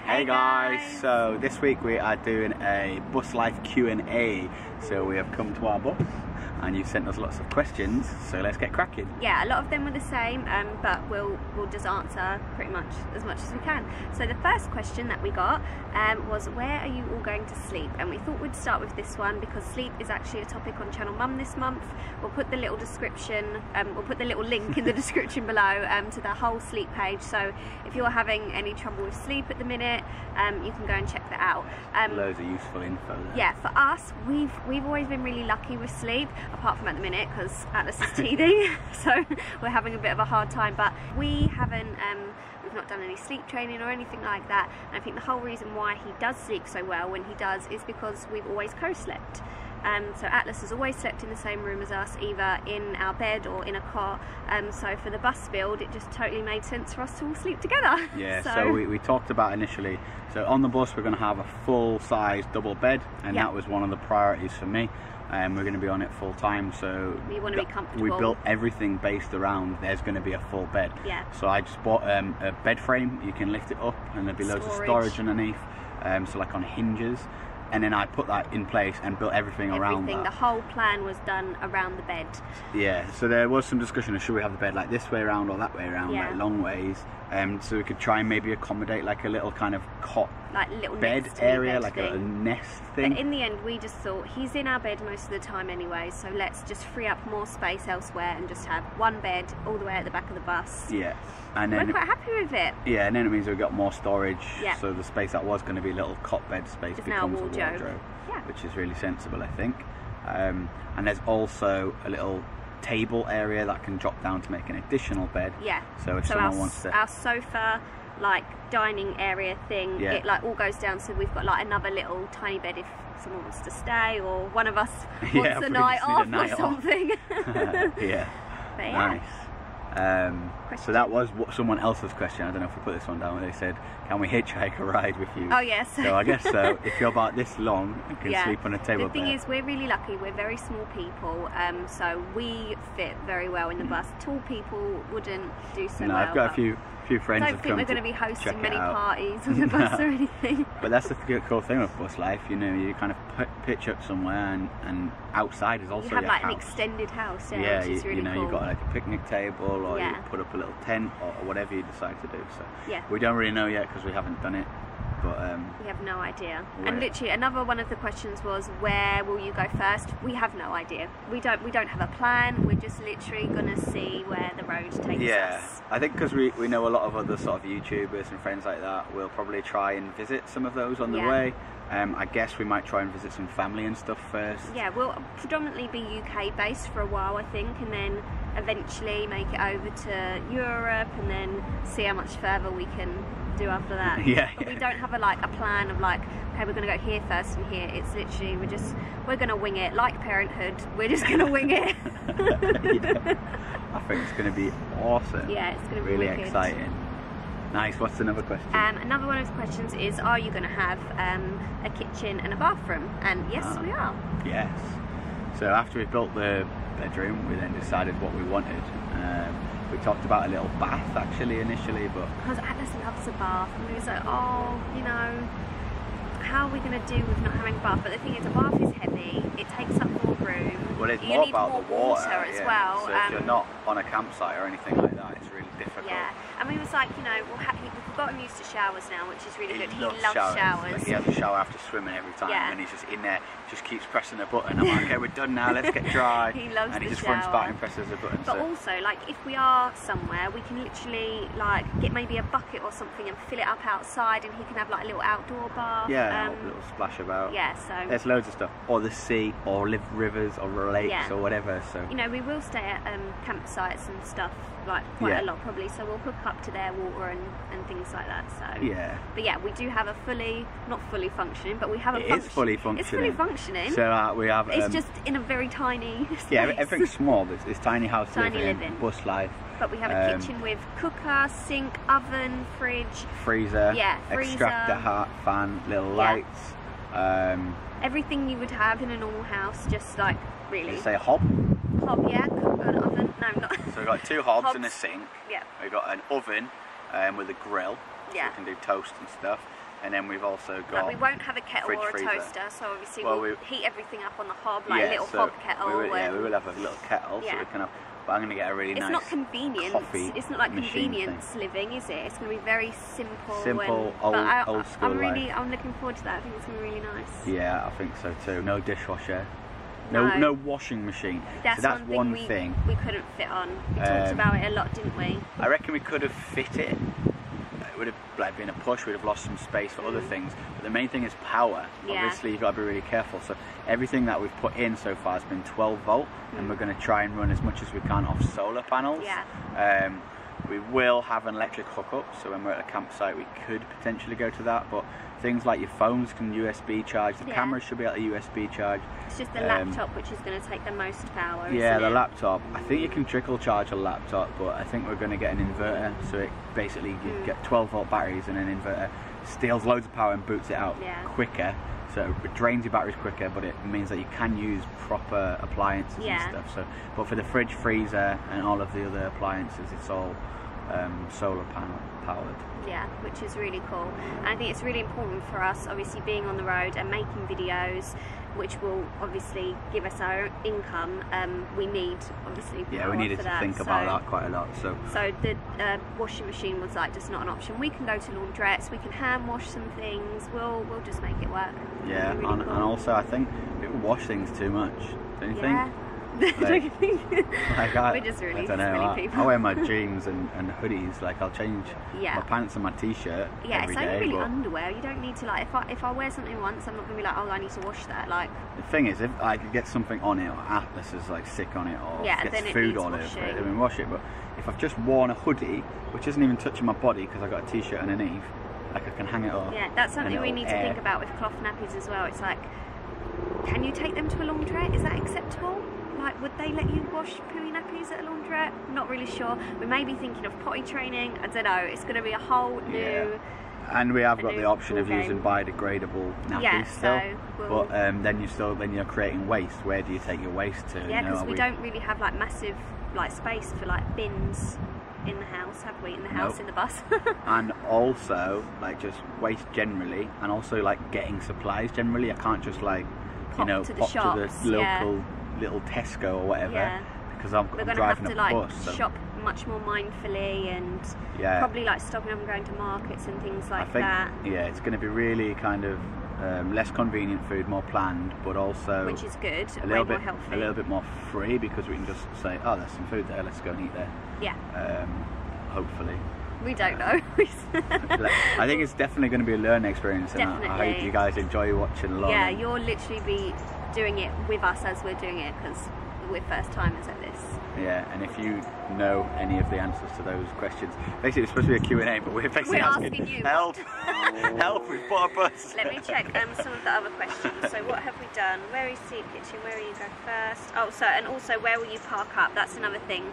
Hey guys, so this week we are doing a bus life Q&A. So we have come to our bus and you've sent us lots of questions, so let's get cracking. Yeah, a lot of them were the same, but we'll just answer pretty much as we can. So the first question that we got was, where are you all going to sleep? And we thought we'd start with this one because sleep is actually a topic on Channel Mum this month. We'll put the little description, we'll put the little link in the description below to the whole sleep page. So if you're having any trouble with sleep at the minute, you can go and check that out. Loads of useful info there. Yeah, for us, we've always been really lucky with sleep, apart from at the minute because Atlas is teething, so we're having a bit of a hard time. But we haven't, we've not done any sleep training or anything like that. And I think the whole reason why he does sleep so well when he does is because we've always co-slept. So Atlas has always slept in the same room as us, either in our bed or in a cot. So for the bus build, it just totally made sense for us to all sleep together. Yeah, so we talked about initially, so on the bus we're going to have a full-size double bed, and that was one of the priorities for me. We're going to be on it full time, so we want to be comfortable. We built everything based around there's going to be a full bed. Yeah. So I just bought a bed frame. You can lift it up and there'll be loads of storage underneath, so like on hinges. And then I put that in place and built everything around that. The whole plan was done around the bed. Yeah, so there was some discussion of should we have the bed like this way around or that way around, like long ways. So we could try and maybe accommodate like a little kind of cot, like little bed area, like a nest thing. But in the end, we just thought he's in our bed most of the time anyway, so let's just free up more space elsewhere and just have one bed all the way at the back of the bus. Yeah. And then we're quite happy with it. Yeah, and then it means we've got more storage. Yeah. So the space that was going to be a little cot bed space becomes a wardrobe, which is really sensible, I think. And there's also a little table area that can drop down to make an additional bed. Yeah. So if someone wants to, our sofa, like dining area thing, it like all goes down. So we've got like another little tiny bed if someone wants to stay, or one of us wants a night off or something. Yeah. But nice. So that was someone else's question. I don't know if we put this one down. They said, can we hitchhike a ride with you? Oh yes. So I guess so. If you're about this long, you can sleep on a table. The thing is, we're really lucky. We're very small people, so we fit very well in the bus. Tall people wouldn't do so well. I've got a few friends. I don't think we're going to be hosting many parties on the bus or anything. But that's the cool thing with bus life. You know, you kind of pitch up somewhere, and outside is also you have your like house. An extended house. Yeah, which is really cool. You've got like a picnic table, or you put up a little tent, or whatever you decide to do. So we don't really know yet because we haven't done it. But we have no idea. And literally another one of the questions was, where will you go first? We have no idea. We don't have a plan. We're just literally gonna see where the road takes us. Yeah, I think because we know a lot of other sort of YouTubers and friends like that, we'll probably try and visit some of those on the way. I guess we might try and visit some family and stuff first. Yeah, we'll predominantly be UK based for a while, I think, and then eventually make it over to Europe and then see how much further we can do after that. But we don't have a plan of like, okay, we're gonna go here first and here. It's literally we're gonna wing it, like Parenthood. We're just gonna wing it. I think it's gonna be awesome. Yeah, it's gonna be really wicked. Exciting. Nice. What's another question? Another one of the questions is, are you gonna have a kitchen and a bathroom? And yes, we are. Yes. So after we built the bedroom, we then decided what we wanted. We talked about a little bath actually initially, but because Atlas loves a bath, and we was like, oh, you know, how are we going to do with not having a bath? But the thing is, a bath is heavy, it takes up more room. Well, it's more about the water as well. So if you're not on a campsite or anything like that, it's really difficult. Yeah, and we was like, you know, we've gotten used to showers now, which is really good. He loves showers. Like, he has a shower after swimming every time, and he's just in there, just keeps pressing a button. I'm like, okay, we're done now, let's get dry. He loves and he just shower. runs back and presses a button. But also, like, if we are somewhere, we can literally like get maybe a bucket or something and fill it up outside, and he can have like a little outdoor bath. Yeah, a little splash about. Yeah, so there's loads of stuff, or the sea, or rivers, or lakes, or whatever. So you know, we will stay at campsites and stuff like quite a lot probably. So we'll hook up to their water and things like that. So but yeah, we do have a not fully functioning, but we have a. It is fully functioning. It's fully functioning. So we have. It's just in a very tiny space. Yeah, everything's small. It's tiny house living, bus life. But we have a kitchen with cooker, sink, oven, fridge, freezer, extractor, fan, little lights. Everything you would have in a normal house, just like really. Did you say a hob? Hob, yeah. An oven. No, not. So we've got two hobs and a sink. Yeah. We've got an oven with a grill. Yeah. So we can do toast and stuff. And then we've also got... Like we won't have a kettle or a toaster, so obviously we'll heat everything up on the hob, like a little hob kettle. We will have a little kettle, so we can have... But I'm going to get a really nice not convenient. It's not like convenience living, is it? It's going to be very simple. Simple, old school I'm looking forward to that. I think it's going to be really nice. Yeah, I think so too. No dishwasher. No washing machine. That's one thing we couldn't fit on. We talked about it a lot, didn't we? I reckon we could have fit it. It would have been a push. We'd have lost some space for other things. But the main thing is power. Obviously, you've got to be really careful. So everything that we've put in so far has been 12 volt, and we're going to try and run as much as we can off solar panels. We will have an electric hookup, so when we're at a campsite we could potentially go to that, but things like your phones can USB charge, the cameras should be able to USB charge. It's just the laptop which is going to take the most power, the laptop. I think you can trickle charge a laptop, but I think we're going to get an inverter, so it basically you get 12 volt batteries and an inverter steals loads of power and boots it out quicker. So it drains your batteries quicker, but it means that you can use proper appliances and stuff. So, but for the fridge, freezer, and all of the other appliances, it's all solar panel powered. Yeah, which is really cool. And I think it's really important for us, obviously being on the road and making videos, which will obviously give us our income. We need obviously power we needed to think about that quite a lot. So the washing machine was like just not an option. We can go to laundrettes, we can hand wash some things. We'll just make it work. Yeah, really cool. And also I think people wash things too much. Don't you think? Like, we're just really silly people. I wear my jeans and hoodies. Like I'll change my pants and my t-shirt every it's only day, really underwear. You don't need to like. If I wear something once, I'm not gonna be like, oh, I need to wash that. Like the thing is, if I could get something on it, or Atlas is like sick on it, or gets food on it, I mean, wash it. But if I've just worn a hoodie, which isn't even touching my body because I've got a t-shirt underneath, like I can hang it up. Yeah, that's something we need to think about with cloth nappies as well. It's like, can you take them to a laundrette? Is that acceptable? Like, would they let you wash pooey nappies at a laundrette? I'm not really sure. We may be thinking of potty training. I don't know. It's going to be a whole new... And we have got the option of using biodegradable nappies still. But then you're creating waste. Where do you take your waste to? Yeah, because we don't really have like massive like space for like bins in the house, have we? In the house, in the bus. And also like just waste generally, and also like getting supplies generally. I can't just like pop to the local little Tesco or whatever, because I'm driving a bus. So shop much more mindfully and probably like stopping up and going to markets and things like that. Yeah, it's going to be really kind of less convenient food, more planned, but also which is good, way more healthy, a little bit more free, because we can just say, oh, there's some food there, let's go and eat there. Hopefully. We don't know. I think it's definitely going to be a learning experience, and I hope you guys enjoy watching along. Yeah, you'll literally be doing it with us as we're doing it, because we're first timers at this. Yeah, and if you know any of the answers to those questions, basically it's supposed to be a Q&A, but we're basically asking you help. Help, we've bought a bus. Let me check some of the other questions. So what have we done? Where is the kitchen? Where will you go first? Oh, so, and also where will you park up? That's another thing.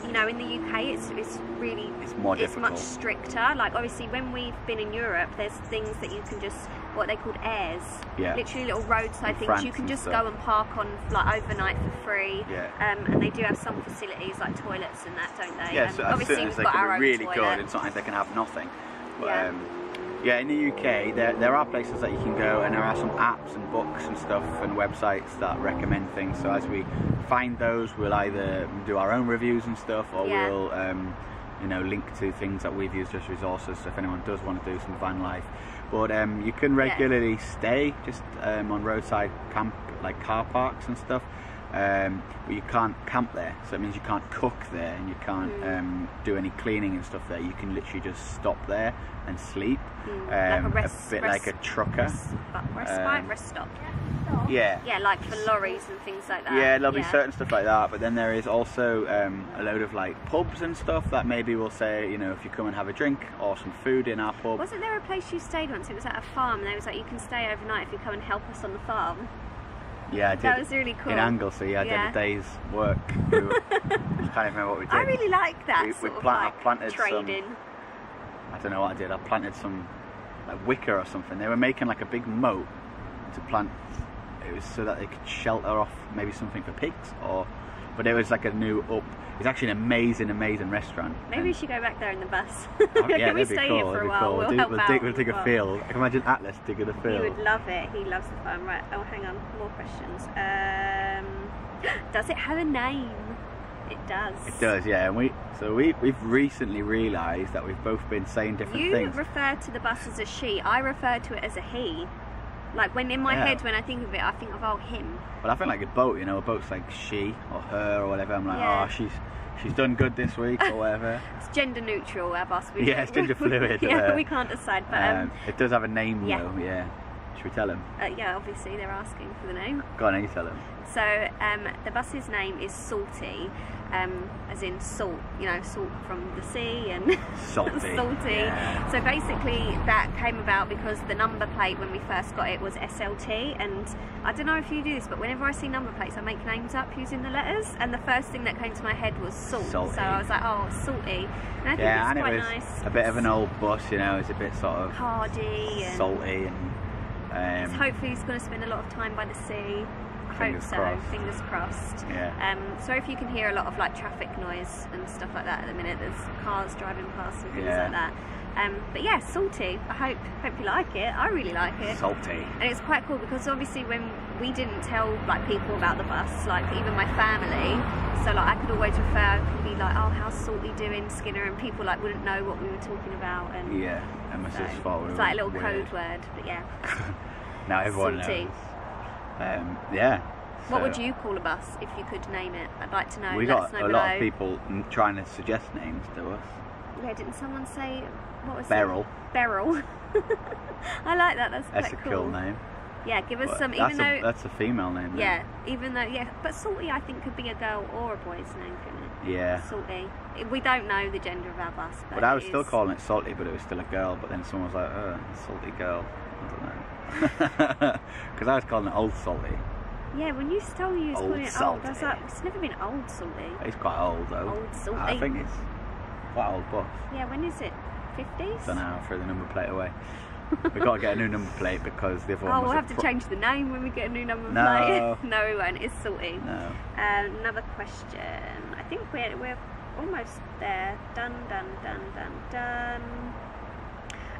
You know, in the UK it's really more difficult. Much stricter. Like obviously when we've been in Europe, there's things that you can just, what they called airs, literally little roadside things you can just go and park on like overnight for free. And they do have some facilities like toilets and that, don't they? Yeah, so obviously we've got our own really toilet. Good, and sometimes they can have nothing. But, yeah, in the UK there are places that you can go, and there are some apps and books and stuff and websites that recommend things. So as we find those, we'll either do our own reviews and stuff, or we'll you know, link to things that we've used as resources, so if anyone does want to do some van life. But you can regularly stay just on roadside camp, like car parks and stuff. But you can't camp there, so it means you can't cook there, and you can't do any cleaning and stuff there. You can literally just stop there and sleep, like a bit like a trucker. Rest stop. Yeah, like for lorries and things like that. Yeah, there'll be certain stuff like that, but then there is also a load of like pubs and stuff that maybe will say, you know, if you come and have a drink or some food in our pub. Wasn't there a place you stayed once? It was at a farm, and they was like, you can stay overnight if you come and help us on the farm. Yeah, I did. That was really cool. In Anglesey, I did a day's work. I can't even remember what we did. I really like that I planted trading. I don't know what I did. I planted some like wicker or something. They were making like a big moat to plant. It was so that they could shelter off maybe something for pigs, but it was like a new It's actually an amazing restaurant. Maybe we should go back there in the bus. Yeah, Can we stay here for a while? Cool. We'll dig a field. I can imagine Atlas digging a field. He would love it. He loves the farm. Right. Oh, hang on. More questions. Does it have a name? It does. It does, yeah. And we've recently realised that we've both been saying different things. You refer to the bus as a she. I refer to it as a he. Like when in my head, when I think of it, I think of him. Well, I think like a boat. You know, a boat's like she or her or whatever. I'm like, oh, she's done good this week or whatever. It's gender neutral, our bus. Yeah, it's gender fluid. Yeah, we can't decide. But it does have a name though. Yeah. Should we tell them? Yeah, obviously they're asking for the name. Go on, you tell them. So the bus's name is Salty, as in salt, you know, salt from the sea and salty. Salty. Yeah. So basically that came about because the number plate when we first got it was SLT, and I don't know if you do this, but whenever I see number plates I make names up using the letters, and the first thing that came to my head was salt. Salty. So I was like, oh, Salty. And I think and it's quite it was nice. a bit of an old bus, you know, it's a bit sort of hardy and salty and so hopefully he's going to spend a lot of time by the sea. Fingers crossed. Yeah. So if you can hear a lot of like traffic noise and stuff like that at the minute, there's cars driving past and things like that. But yeah, Salty. I hope you like it. I really like it. Salty. And it's quite cool because obviously when we didn't tell like people about the bus, like even my family, so like I could always refer and be like, oh, how's Salty doing, Skinner, and people like wouldn't know what we were talking about. And yeah, Emma's just thought we were it's like a little weird code word, but yeah. Now everyone Salty. knows. Yeah. What would you call a bus if you could name it? I'd like to know. We got a lot of people trying to suggest names to us. Yeah, didn't someone say, what was Beryl. it? Beryl. I like that. That's a cool. cool name. Yeah, give us some. That's a female name. Yeah, but Salty I think could be a girl or a boy's name, couldn't it? Yeah. Salty. We don't know the gender of our bus. But I was still calling it Salty, but it was still a girl. But then someone was like, "Oh, Salty girl." I don't know. Because I was calling it Old Salty. Yeah, when you told me you was calling it old, I was like, it's never been Old Salty. It's quite old though. Old Salty. I think it's quite old bus. Yeah, when is it? 50s? I don't know, I threw the number plate away. We've got to get a new number plate because the other one was we'll have to change the name when we get a new number plate. No, we won't. It's Salty. No. Another question. I think we're almost there. Done.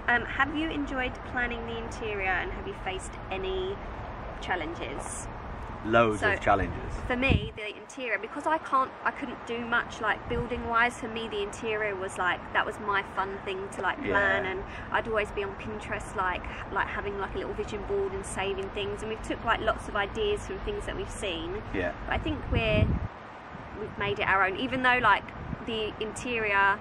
Have you enjoyed planning the interior and have you faced any challenges? Loads of challenges. For me, the interior, because I couldn't do much like building wise. For me, the interior was like, that was my fun thing to like plan, and I'd always be on Pinterest like having like a little vision board and saving things, and we've took like lots of ideas from things that we've seen. Yeah. But I think we've made it our own, even though like the interior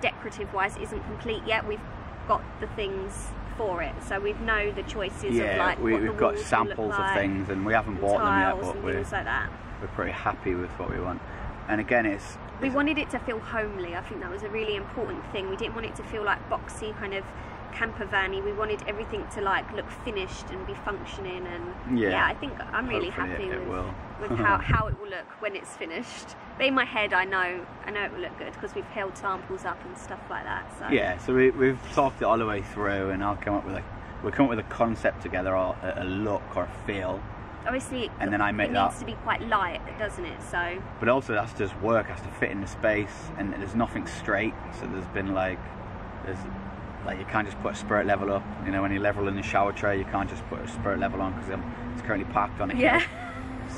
decorative wise isn't complete yet. We've got the things for it, so we know the choices of like we've got samples of things, and we haven't bought them yet, but we're like that. We're pretty happy with what we want. And again, we wanted it to feel homely. I think that was a really important thing. We didn't want it to feel like boxy kind of camper van-y. We wanted everything to like look finished and be functioning, and I think I'm really happy with how it will look when it's finished. But in my head I know it will look good because we've held samples up and stuff like that. So we've talked it all the way through, and we'll come up with a concept together, or a look or a feel. Obviously, and then I make it needs to be quite light, doesn't it? So. But also that's just work, has to fit in the space, and there's nothing straight. So there's you can't just put a spirit level up. You know, when you're leveling the shower tray, you can't just put a spirit level on because it's currently parked on it. Yeah.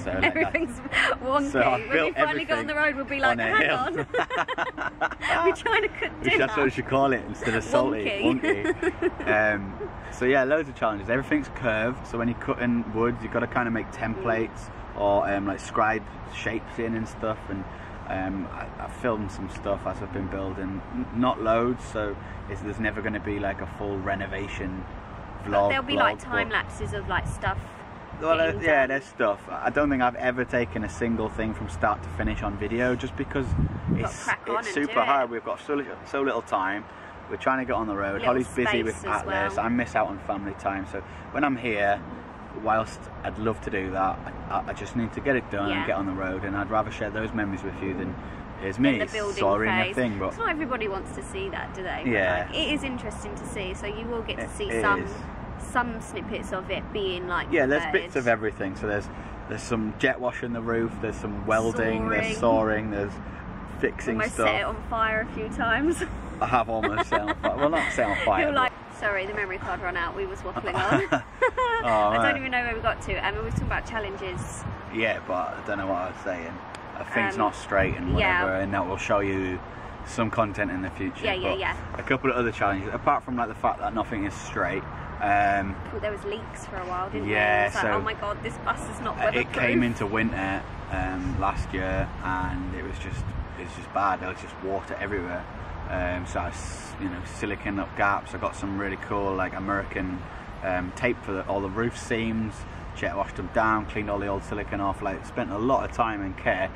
So everything's wonky. So when we finally go on the road, we'll be like, hang on. We're trying to cook dinner. That's what we should call it instead of salty. Wonky. So yeah, loads of challenges. Everything's curved, so when you're cutting woods, you've got to kind of make templates or like scribe shapes in and stuff. And I filmed some stuff as I've been building, not loads, so there's never going to be like a full renovation vlog. There'll be like time lapses of like stuff. Well, there's stuff. I don't think I've ever taken a single thing from start to finish on video, just because it's super hard. We've got so little time. We're trying to get on the road. Holly's busy with Atlas. I miss out on family time. So when I'm here, whilst I'd love to do that, I just need to get it done and get on the road. And I'd rather share those memories with you than here's me soaring a thing. But not everybody wants to see that, do they? Yeah. Like, it is interesting to see. So you will get to see some snippets of it being like there's bits of everything. So there's some jet wash in the roof, there's some welding, there's sawing, there's fixing almost stuff. Set it on fire a few times. I have almost set on fire. Well, not set on fire. You're like, sorry, the memory card ran out. We was waffling on. I don't even know where we got to. We were talking about challenges. Yeah, but I don't know what I was saying. I think it's not straight and whatever, and that will show you some content in the future. Yeah. A couple of other challenges, apart from like the fact that nothing is straight. There was leaks for a while, didn't there? It was like, oh my god, this bus is not weatherproof. It came into winter last year, and it was just bad. There was just water everywhere. So I was, silicon up gaps. I got some really cool like American tape for all the roof seams. Jet washed them down, cleaned all the old silicon off. Like, spent a lot of time and care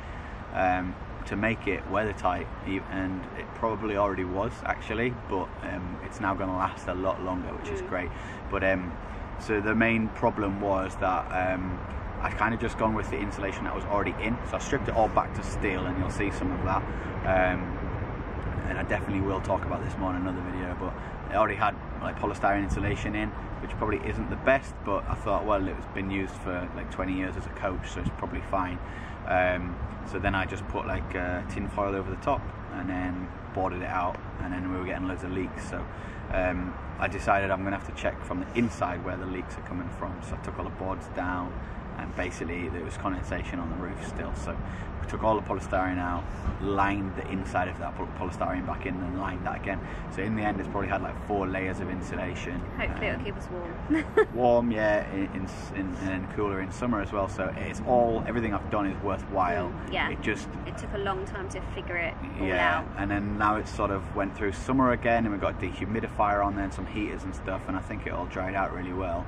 to make it weather tight, and it probably already was actually, but it's now going to last a lot longer, which is great. But so the main problem was that I'd kind of just gone with the insulation that was already in, so I stripped it all back to steel, and you'll see some of that. And I definitely will talk about this more in another video, but it already had like polystyrene insulation in, which probably isn't the best, but I thought, well, it's been used for like 20 years as a coach, so it's probably fine. So then I just put like tin foil over the top and then boarded it out, and then we were getting loads of leaks. So I decided I'm gonna have to check from the inside where the leaks are coming from. So I took all the boards down, and basically there was condensation on the roof still. So we took all the polystyrene out, lined the inside of that, put polystyrene back in, and lined that again. So in the end, it's probably had like 4 layers of insulation. Hopefully it'll keep us warm. Warm, yeah, and cooler in summer as well. So it's everything I've done is worthwhile. Yeah. It took a long time to figure it all out. out. And then now it's sort of went through summer again, and we've got a dehumidifier on there and some heaters and stuff, and I think it all dried out really well.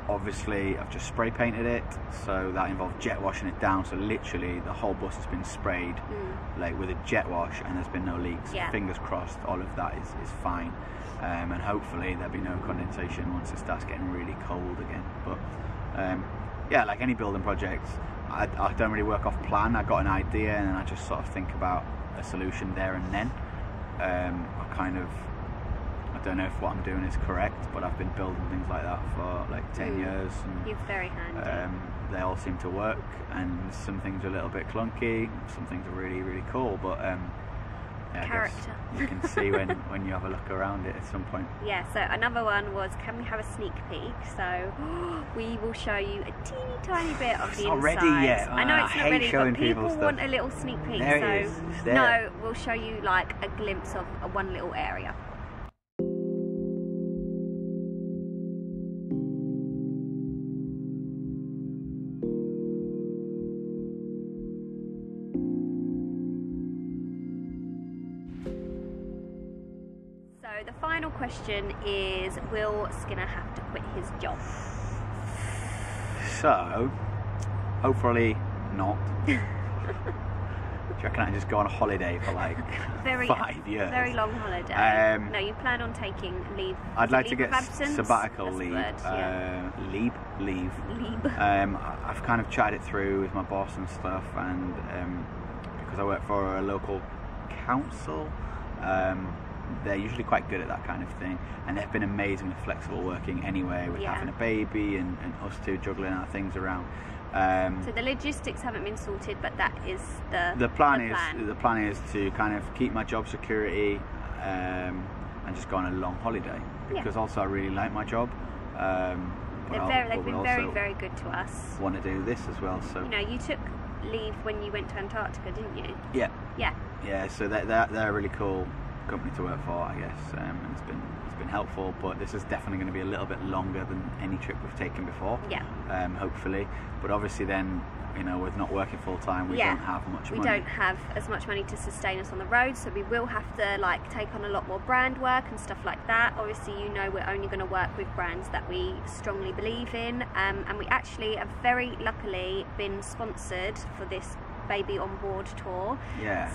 Obviously I've just spray painted it, so that involved jet washing it down, so literally the whole bus has been sprayed like with a jet wash, and there's been no leaks. Fingers crossed all of that is fine, and hopefully there'll be no condensation once it starts getting really cold again. But yeah, like any building projects, I don't really work off plan. I got an idea and then I just sort of think about a solution there and then. I don't know if what I'm doing is correct, but I've been building things like that for like 10 years. And, it's very handy. They all seem to work, and some things are a little bit clunky, some things are really, really cool, but character. You can see when you have a look around it at some point. Yeah, so another one was, can we have a sneak peek? So we will show you a teeny tiny bit of the inside. It's not ready yet. I know it's not ready, but people stuff. want a little sneak peek. There it is. It's there. No, we'll show you like a glimpse of one little area. So the final question is, will Skinner have to quit his job? So, hopefully not. Do you reckon I just go on a holiday for like 5 years? Very long holiday. No, you plan on taking leave. I'd like to get absence? sabbatical leave. Leave. I've kind of chatted it through with my boss and stuff, and because I work for a local council, they're usually quite good at that kind of thing, and they've been amazing with flexible working anyway, with having a baby and us two juggling our things around. So the logistics haven't been sorted, but that is the plan. The plan is to kind of keep my job security and just go on a long holiday, because also I really like my job. They've been very, very good to us. Want to do this as well, so you took leave when you went to Antarctica, didn't you? Yeah. So they're a really cool company to work for, I guess, and it's been helpful, but this is definitely going to be a little bit longer than any trip we've taken before. Hopefully, but obviously then, with not working full time, we don't have much money. We don't have as much money to sustain us on the road, so we will have to like take on a lot more brand work and stuff like that. Obviously, we're only going to work with brands that we strongly believe in, and we actually have very luckily been sponsored for this baby on board tour.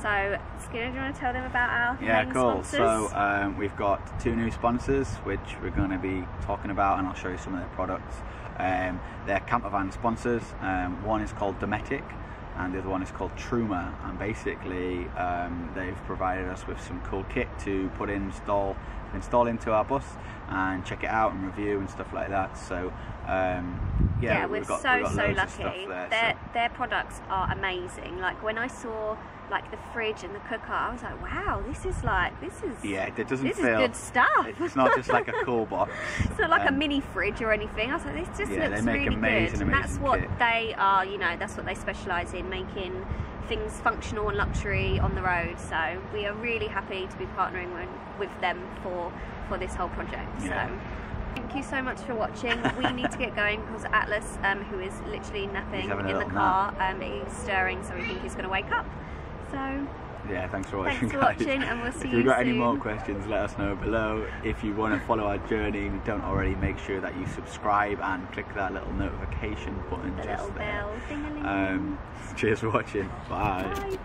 So Skinner, do you want to tell them about our main sponsors? So we've got 2 new sponsors which we're going to be talking about, and I'll show you some of their products. They're campervan sponsors. One is called Dometic and the other one is called Truma, and basically they've provided us with some cool kit to install into our bus and check it out and review and stuff like that. So we're so lucky. Their products are amazing. Like when I saw like the fridge and the cooker, I was like, wow, this is yeah, it doesn't this feel, is good stuff. It's not just like a cool box. It's not like a mini fridge or anything. I was like, this just looks really good. And that's what they are, you know, that's what they specialise in, making things functional and luxury on the road. So we are really happy to be partnering with them for this whole project. Yeah. So thank you so much for watching. We need to get going because Atlas, who is literally napping in the car, he's stirring, so we think he's going to wake up. So yeah, thanks for watching, thanks for watching, and we'll see you soon. If you've got any more questions, let us know below. If you want to follow our journey and you don't already, make sure that you subscribe and click that little notification button just there. Little bell, ding-a-ling. Cheers for watching. Bye. Bye.